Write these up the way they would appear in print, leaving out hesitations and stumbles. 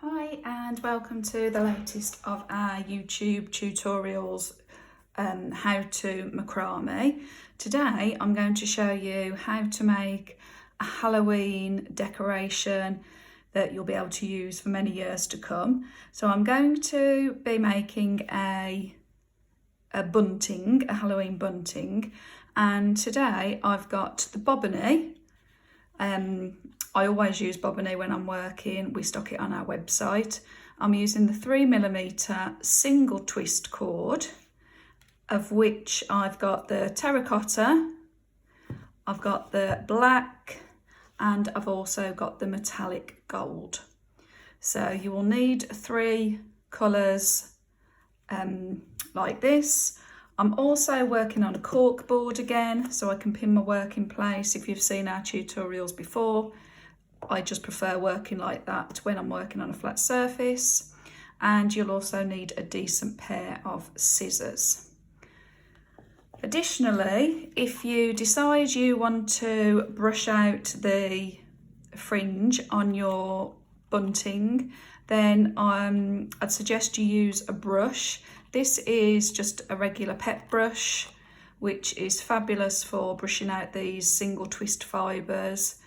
Hi and welcome to the latest of our YouTube tutorials how to macrame. Today I'm going to show you how to make a Halloween decoration that you'll be able to use for many years to come. So I'm going to be making a bunting, a Halloween bunting, and today I've got the bobbiny. I always use bobbiny when I'm working. We stock it on our website. I'm using the 3mm single twist cord, of which I've got the terracotta, I've got the black, and I've also got the metallic gold. So you will need 3 colours like this. I'm also working on a cork board again, so I can pin my work in place. If you've seen our tutorials before, I just prefer working like that when I'm working on a flat surface. And you'll also need a decent pair of scissors. Additionally, if you decide you want to brush out the fringe on your bunting, then I'd suggest you use a brush. This is just a regular pet brush, which is fabulous for brushing out these single twist fibres.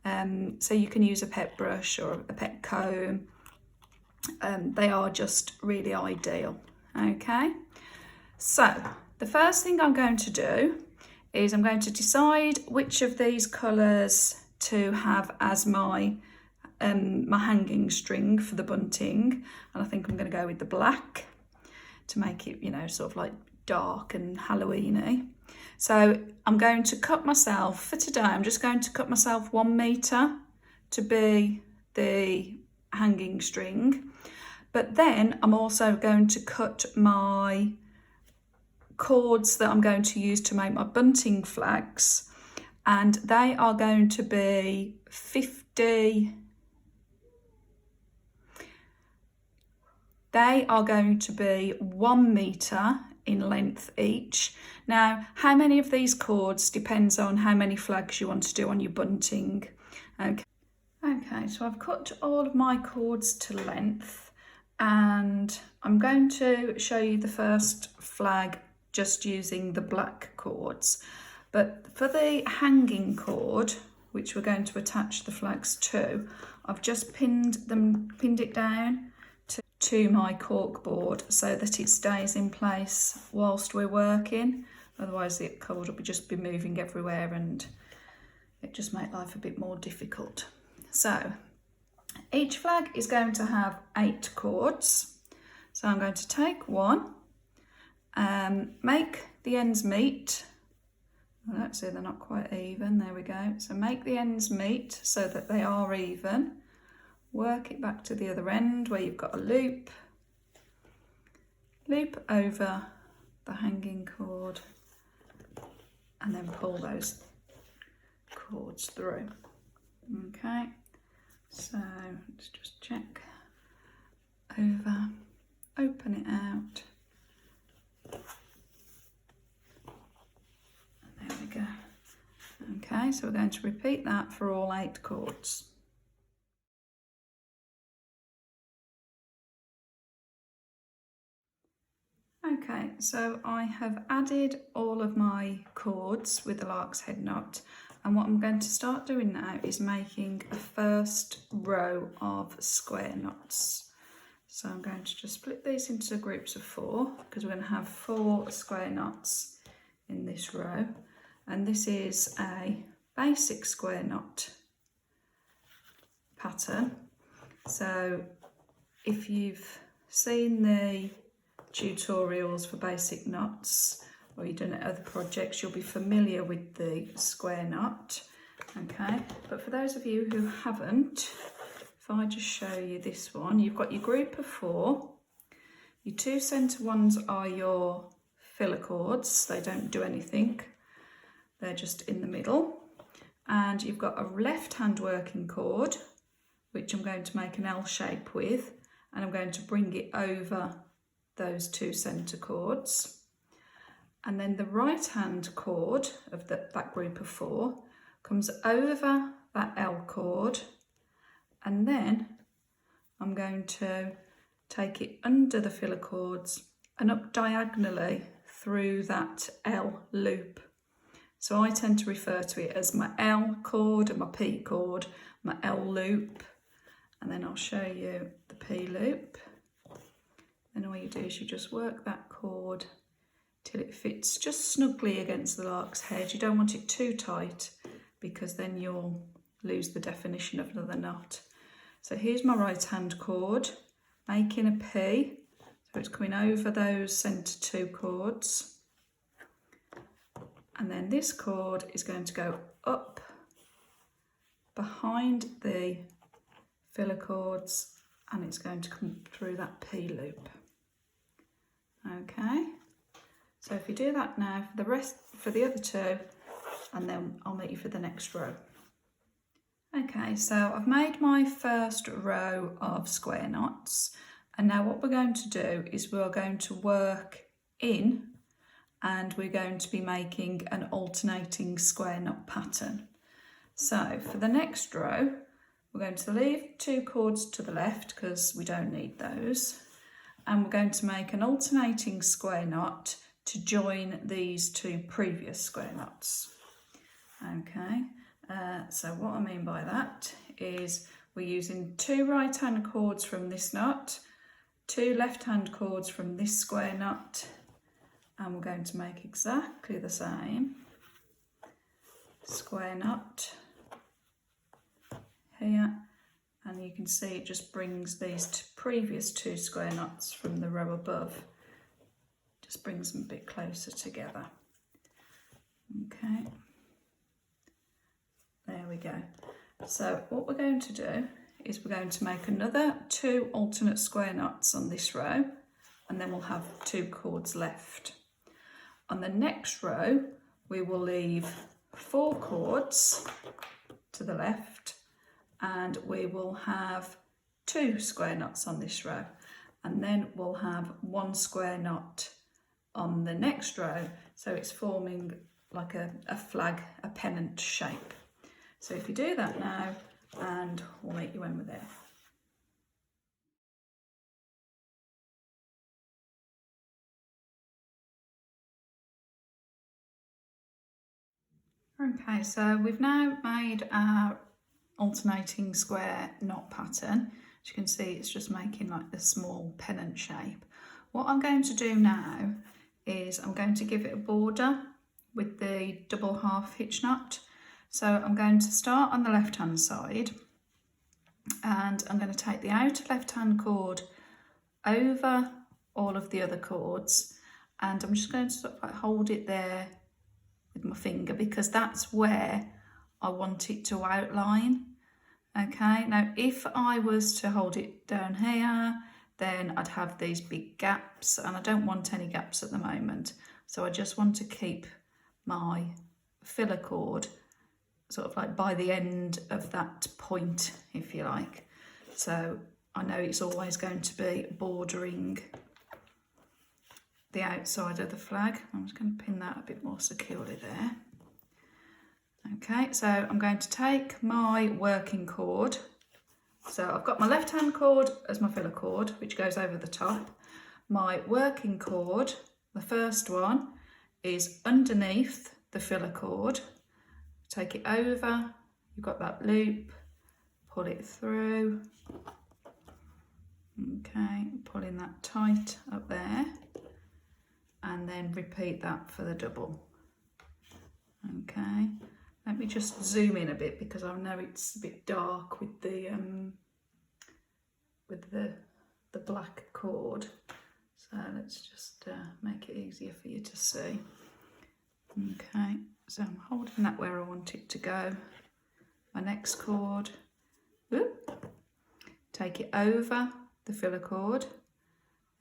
So you can use a pet brush or a pet comb. They are just really ideal. Okay, so the first thing I'm going to do is I'm going to decide which of these colours to have as my hanging string for the bunting, and I think I'm going to go with the black to make it, sort of like dark and Halloweeny. So I'm going to cut myself, for today, I'm just going to cut myself 1 metre to be the hanging string. But then I'm also going to cut my cords that I'm going to use to make my bunting flags, and they are going to be 50. They are going to be 1 metre in length each. Now, how many of these cords depends on how many flags you want to do on your bunting. Okay, so I've cut all of my cords to length, and I'm going to show you the first flag just using the black cords. But for the hanging cord, which we're going to attach the flags to, I've just pinned it down to my cork board so that it stays in place whilst we're working. Otherwise the cord will just be moving everywhere and it just makes life a bit more difficult. So each flag is going to have 8 cords. So I'm going to take one, make the ends meet. Let's see, they're not quite even. There we go. So make the ends meet so that they are even. Work it back to the other end where you've got a loop over the hanging cord, and then pull those cords through. Okay, so let's just check over, open it out, and there we go. Okay, so we're going to repeat that for all 8 cords. Okay, so I have added all of my cords with the lark's head knot, and what I'm going to start doing now is making a first row of square knots. So I'm going to just split these into groups of 4 because we're going to have 4 square knots in this row, and this is a basic square knot pattern. So if you've seen the tutorials for basic knots or you've done it other projects, you'll be familiar with the square knot. Okay, but for those of you who haven't, if I just show you this one, you've got your group of 4. Your 2 centre ones are your filler cords. They don't do anything, they're just in the middle. And you've got a left hand working cord, which I'm going to make an L shape with, and I'm going to bring it over those 2 centre cords. And then the right hand cord of that group of 4 comes over that L cord, and then I'm going to take it under the filler cords and up diagonally through that L loop. So I tend to refer to it as my L cord and my P cord, my L loop, and then I'll show you the P loop. Then all you do is you just work that cord till it fits just snugly against the lark's head. You don't want it too tight because then you'll lose the definition of the knot. So here's my right hand cord, making a P. So it's coming over those centre two cords. And then this cord is going to go up behind the filler cords and it's going to come through that P loop. Okay, so if you do that now for the other two, and then I'll meet you for the next row. Okay, so I've made my first row of square knots, and now what we're going to do is we're going to work in and we're going to be making an alternating square knot pattern. So for the next row, we're going to leave two cords to the left because we don't need those, and we're going to make an alternating square knot to join these two previous square knots. Okay, so what I mean by that is we're using two right hand cords from this knot, two left hand cords from this square knot, and we're going to make exactly the same square knot here, and you can see it just brings these previous two square knots from the row above, just brings them a bit closer together. Okay, there we go. So what we're going to do is we're going to make another two alternate square knots on this row, and then we'll have two cords left. On the next row, we will leave four cords to the left, and we will have two square knots on this row, and then we'll have one square knot on the next row, so it's forming like a flag, a pennant shape. So if you do that now, and we'll meet you when we're there. Okay, so we've now made our alternating square knot pattern. As you can see, it's just making like the small pennant shape. What I'm going to do now is I'm going to give it a border with the double half hitch knot. So I'm going to start on the left hand side, and I'm going to take the outer left hand cord over all of the other cords, and I'm just going to sort of like hold it there with my finger because that's where I want it to outline. Okay, now if I was to hold it down here, then I'd have these big gaps, and I don't want any gaps at the moment. So I just want to keep my filler cord sort of like by the end of that point, if you like. So I know it's always going to be bordering the outside of the flag. I'm just going to pin that a bit more securely there. Okay, so I'm going to take my working cord. So I've got my left hand cord as my filler cord, which goes over the top. My working cord, the first one, is underneath the filler cord. Take it over, you've got that loop, pull it through. Okay, pulling that tight up there, and then repeat that for the double. Okay, let me just zoom in a bit because I know it's a bit dark with the black cord. So let's just make it easier for you to see. Okay, so I'm holding that where I want it to go. My next cord, whoop, take it over the filler cord,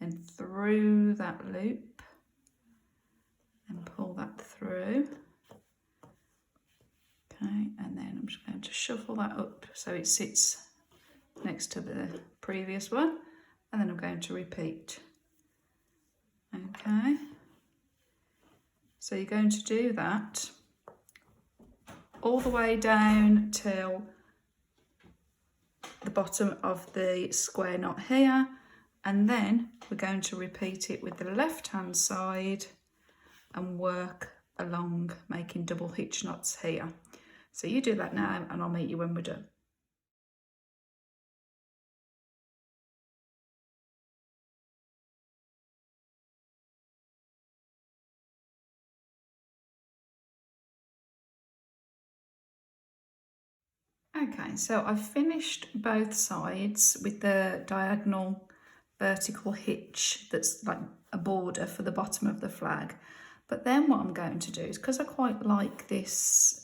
then through that loop, and pull that through. Okay, and then I'm just going to shuffle that up so it sits next to the previous one, and then I'm going to repeat. Okay, so you're going to do that all the way down till the the bottom of the square knot here, and then we're going to repeat it with the left hand side and work along, making double hitch knots here. So you do that now and I'll meet you when we're done. Okay, so I've finished both sides with the diagonal vertical hitch that's like a border for the bottom of the flag. But then what I'm going to do is, because I quite like this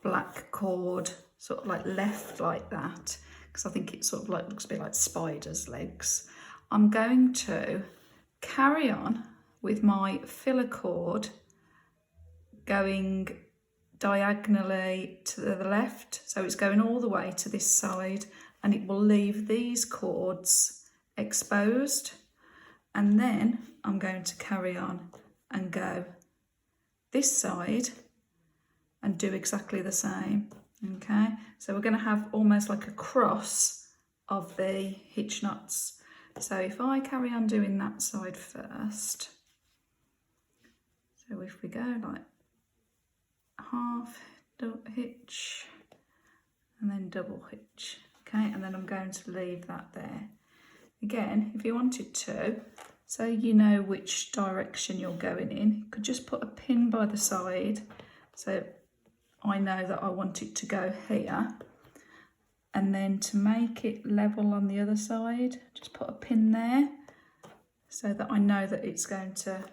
black cord sort of like left like that, because I think it sort of like looks a bit like spider's legs, I'm going to carry on with my filler cord going diagonally to the left, so it's going all the way to this side, and it will leave these cords exposed, and then I'm going to carry on and go this side and do exactly the same. Okay, so we're going to have almost like a cross of the hitch knots. So if I carry on doing that side first, so if we go like half hitch and then double hitch, okay, and then I'm going to leave that there. Again, if you wanted to, so you know which direction you're going in, you could just put a pin by the side, so I know that I want it to go here, and then to make it level on the other side, just put a pin there so that I know that it's going to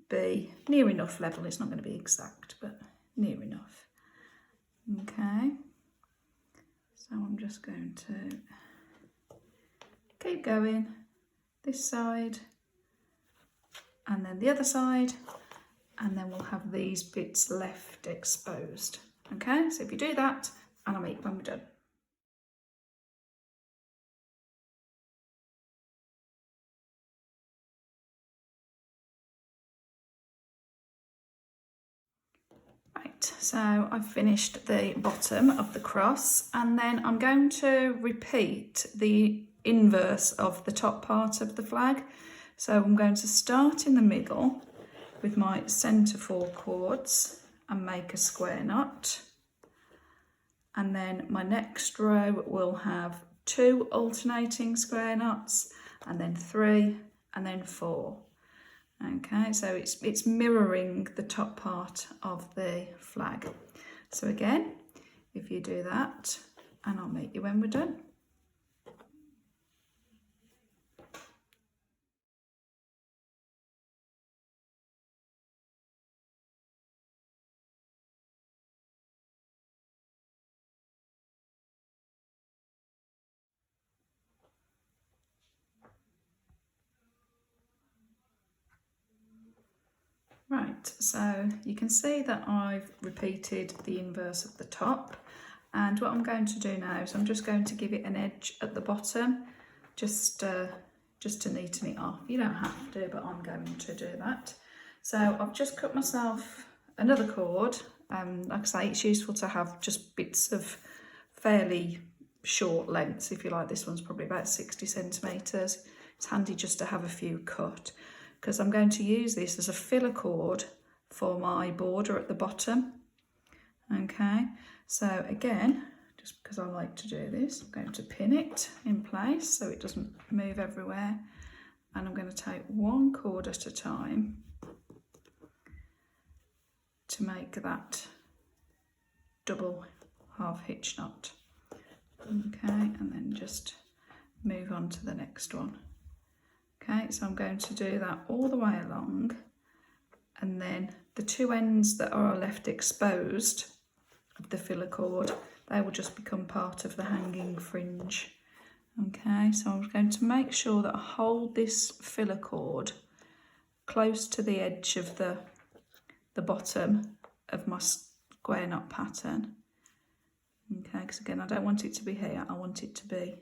be near enough level. It's not going to be exact, but near enough. Okay, so I'm just going to keep going this side and then the other side, and then we'll have these bits left exposed. Okay, so if you do that, and I'll meet you when we're done. Right, so I've finished the bottom of the cross, and then I'm going to repeat the inverse of the top part of the flag. So I'm going to start in the middle with my centre 4 cords and make a square knot, and then my next row will have 2 alternating square knots, and then 3, and then 4. Okay, so it's mirroring the top part of the flag. So again, if you do that, and I'll meet you when we're done. Right, so you can see that I've repeated the inverse of the top, and what I'm going to do now is I'm just going to give it an edge at the bottom, just to neaten it off. You don't have to, but I'm going to do that. So I've just cut myself another cord. Like I say, it's useful to have just bits of fairly short lengths. If you like, this one's probably about 60 centimetres. It's handy just to have a few cut, because I'm going to use this as a filler cord for my border at the bottom. Okay, so again, just because I like to do this, I'm going to pin it in place so it doesn't move everywhere, and I'm going to take one cord at a time to make that double half hitch knot. Okay, and then just move on to the next one. Okay, so I'm going to do that all the way along, and then the 2 ends that are left exposed of the filler cord, they will just become part of the hanging fringe. Okay, so I'm going to make sure that I hold this filler cord close to the edge of the bottom of my square knot pattern. Okay, because again, I don't want it to be here, I want it to be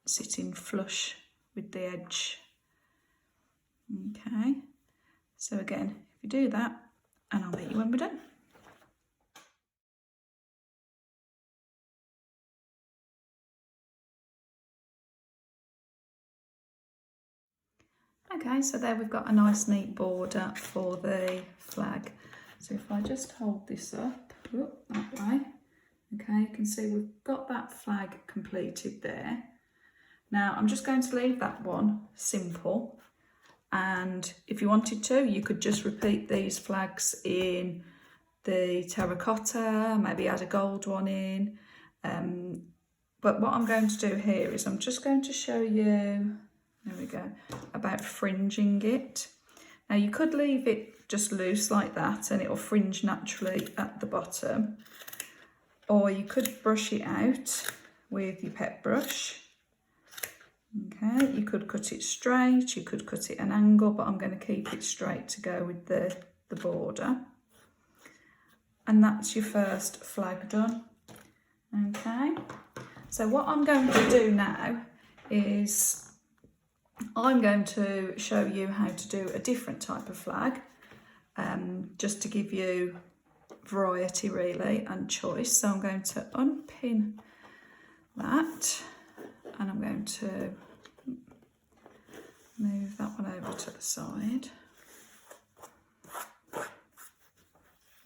sitting flush with the edge. Okay, so again, if you do that, and I'll meet you when we're done. Okay, so there we've got a nice neat border for the flag. So if I just hold this up, that way, okay, you can see we've got that flag completed there. Now I'm just going to leave that one simple, and if you wanted to, you could just repeat these flags in the terracotta, maybe add a gold one in. But what I'm going to do here is I'm just going to show you, there we go, about fringing it. Now you could leave it just loose like that and it'll fringe naturally at the bottom, or you could brush it out with your pet brush. Okay, you could cut it straight, you could cut it an angle, but I'm going to keep it straight to go with the border. And that's your first flag done. Okay, so what I'm going to do now is I'm going to show you how to do a different type of flag, just to give you variety really and choice. So I'm going to unpin that, and I'm going to move that one over to the side.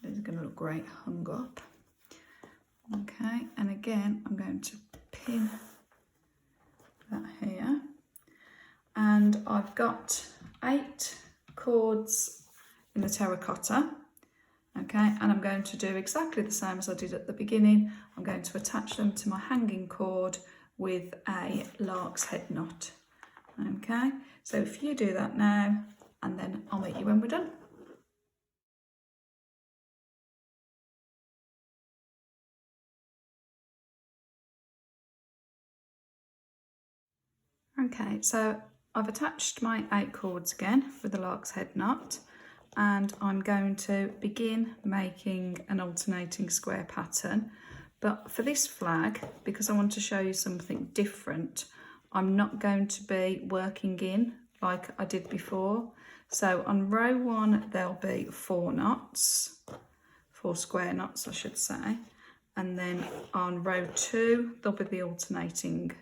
It's going to look great hung up. Okay, and again I'm going to pin that here, and I've got 8 cords in the terracotta. Okay, and I'm going to do exactly the same as I did at the beginning. I'm going to attach them to my hanging cord with a lark's head knot. Okay, so if you do that now, and then I'll meet you when we're done. Okay, so I've attached my 8 cords again with the lark's head knot, and I'm going to begin making an alternating square pattern. But for this flag, because I want to show you something different, I'm not going to be working in like I did before. So on row 1 there'll be 4 knots, 4 square knots I should say, and then on row 2 there'll be the alternating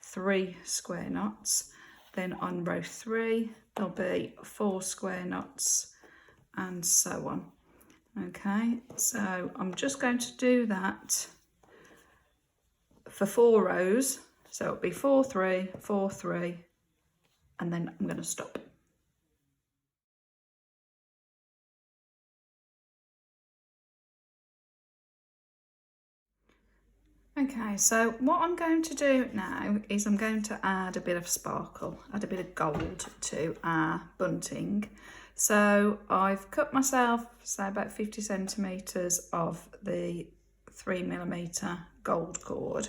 3 square knots. Then on row 3 there'll be 4 square knots, and so on. Okay, so I'm just going to do that for 4 rows. So it'll be 4, 3, 4, 3, and then I'm going to stop. Okay, so what I'm going to do now is I'm going to add a bit of sparkle, add a bit of gold to our bunting. So I've cut myself, say about 50 centimetres of the 3mm gold cord,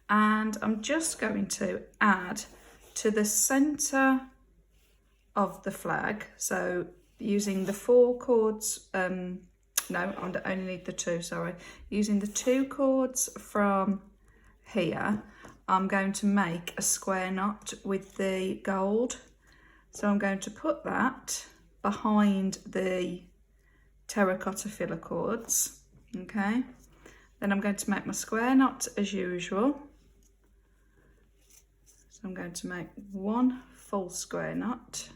and I'm just going to add to the centre of the flag. So using the 4 cords, no, I only need the 2, sorry. Using the 2 cords from here, I'm going to make a square knot with the gold. So I'm going to put that behind the terracotta filler cords, okay? Then I'm going to make my square knot as usual. So I'm going to make 1 full square knot.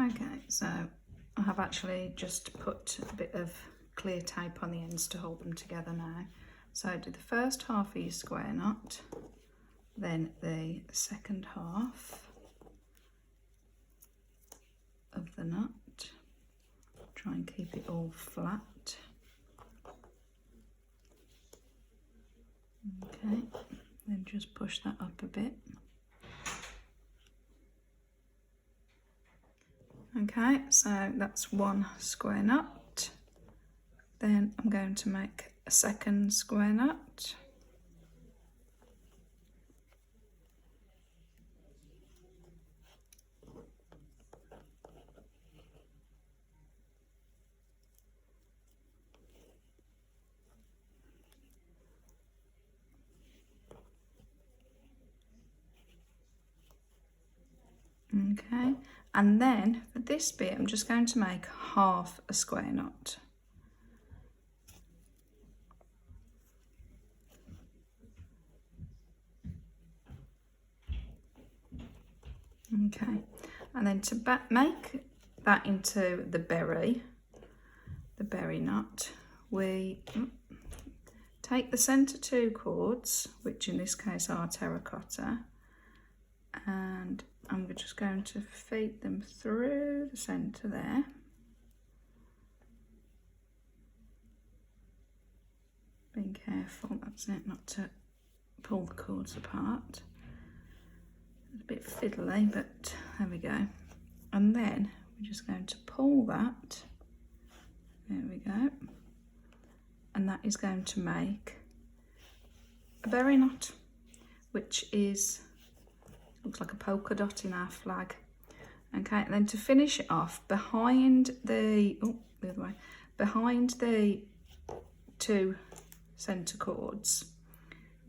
Okay, so I have actually just put a bit of clear tape on the ends to hold them together now. So do the first half of your square knot, then the second half of the knot. Try and keep it all flat. Okay, then just push that up a bit. Okay, so that's 1 square knot. Then I'm going to make a second square knot. Okay, and then for this bit I'm just going to make half a square knot. Okay, and then to make that into the berry knot, we take the centre 2 cords, which in this case are terracotta, and I'm just going to feed them through the centre there. Being careful, that's it, not to pull the cords apart. It's a bit fiddly, but there we go. And then we're just going to pull that. There we go. And that is going to make a berry knot, which looks like a polka dot in our flag. Okay, and then to finish it off, behind the other way, behind the 2 centre cords,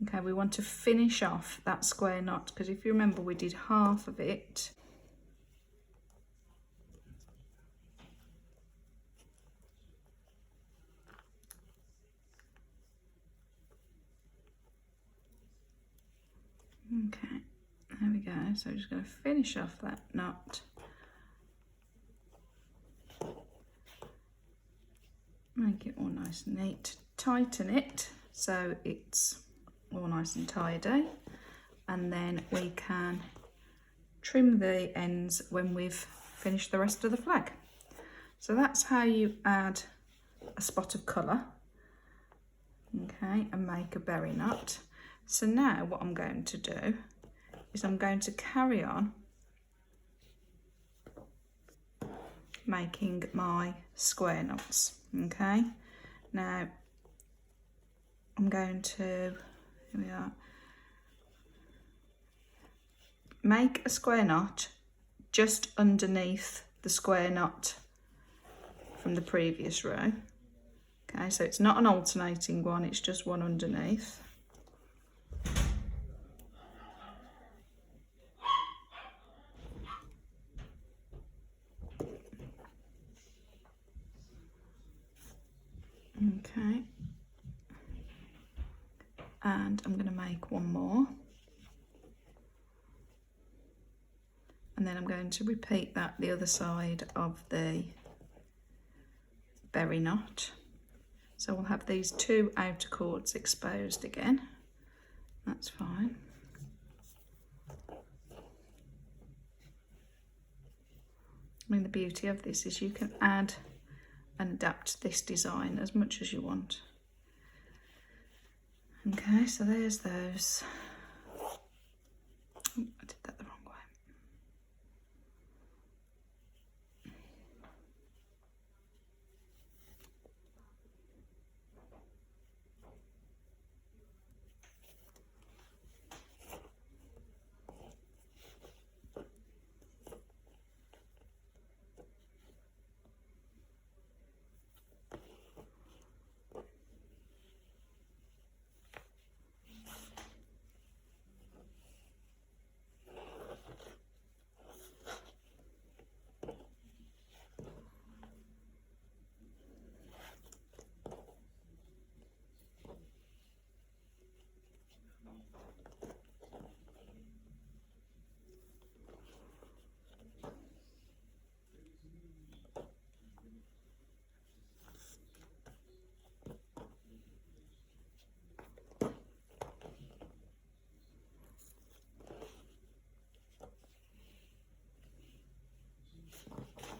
okay, we want to finish off that square knot, because if you remember, we did half of it. Okay, there we go. So we're just going to finish off that knot. Make it all nice and neat. Tighten it so it's all nice and tidy. And then we can trim the ends when we've finished the rest of the flag. So that's how you add a spot of colour, okay, and make a berry knot. So now what I'm going to do is I'm going to carry on making my square knots, okay. Now I'm going to, here we are, make a square knot just underneath the square knot from the previous row. Okay, so it's not an alternating one, it's just one underneath. Okay, and I'm going to make one more, and then I'm going to repeat that the other side of the berry knot. So we'll have these 2 outer cords exposed again, that's fine. I mean, the beauty of this is you can add and adapt this design as much as you want. Okay, so there's those. Oh, I did that the wrong way.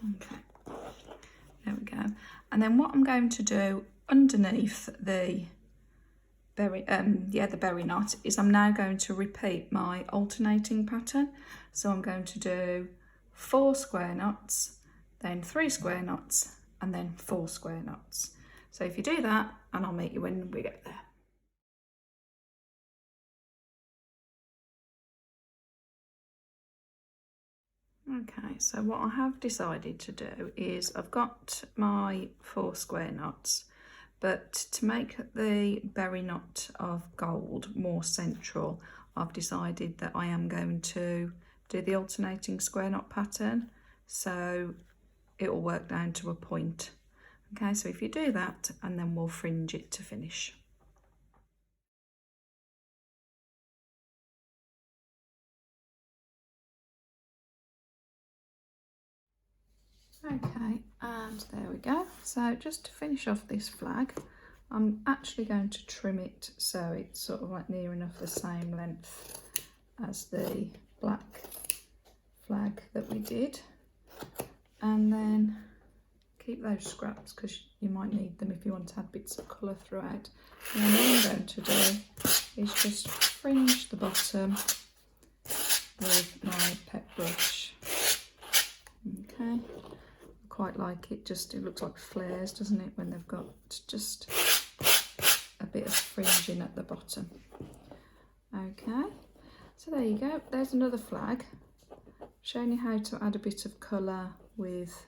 Okay, there we go. And then what I'm going to do underneath the berry, the berry knot, is I'm now going to repeat my alternating pattern. So I'm going to do 4 square knots, then 3 square knots, and then 4 square knots. So if you do that, and I'll meet you when we get there. Okay, so what I have decided to do is I've got my 4 square knots, but to make the berry knot of gold more central, I've decided that I am going to do the alternating square knot pattern, so it will work down to a point. Okay, so if you do that, and then we'll fringe it to finish. Okay, and there we go. So just to finish off this flag, I'm actually going to trim it so it's sort of like near enough the same length as the black flag that we did. And then keep those scraps because you might need them if you want to add bits of colour throughout. And then what I'm going to do is just fringe the bottom with my pet brush. Okay, I quite like it, just it looks like flares, doesn't it, when they've got just a bit of fringing at the bottom. Okay, so there you go, there's another flag showing you how to add a bit of colour with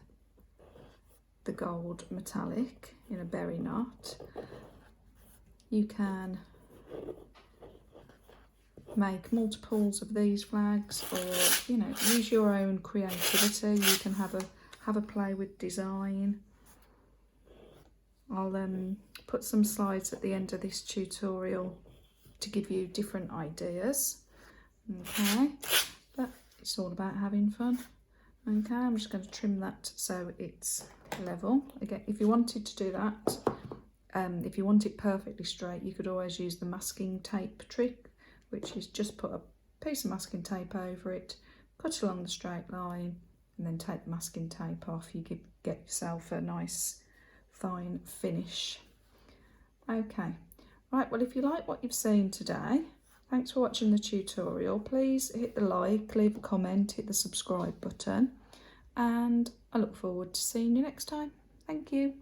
the gold metallic in a berry knot. You can make multiples of these flags, or you know, use your own creativity. You can have a play with design. I'll put some slides at the end of this tutorial to give you different ideas. Okay, but it's all about having fun. Okay, I'm just going to trim that so it's level. Again, if you wanted to do that, if you want it perfectly straight, you could always use the masking tape trick, which is just put a piece of masking tape over it, cut along the straight line, and then take the masking tape off. You could get yourself a nice fine finish. Okay, right, well, if you like what you've seen today, thanks for watching the tutorial. Please hit the like, leave a comment, hit the subscribe button, and I look forward to seeing you next time. Thank you.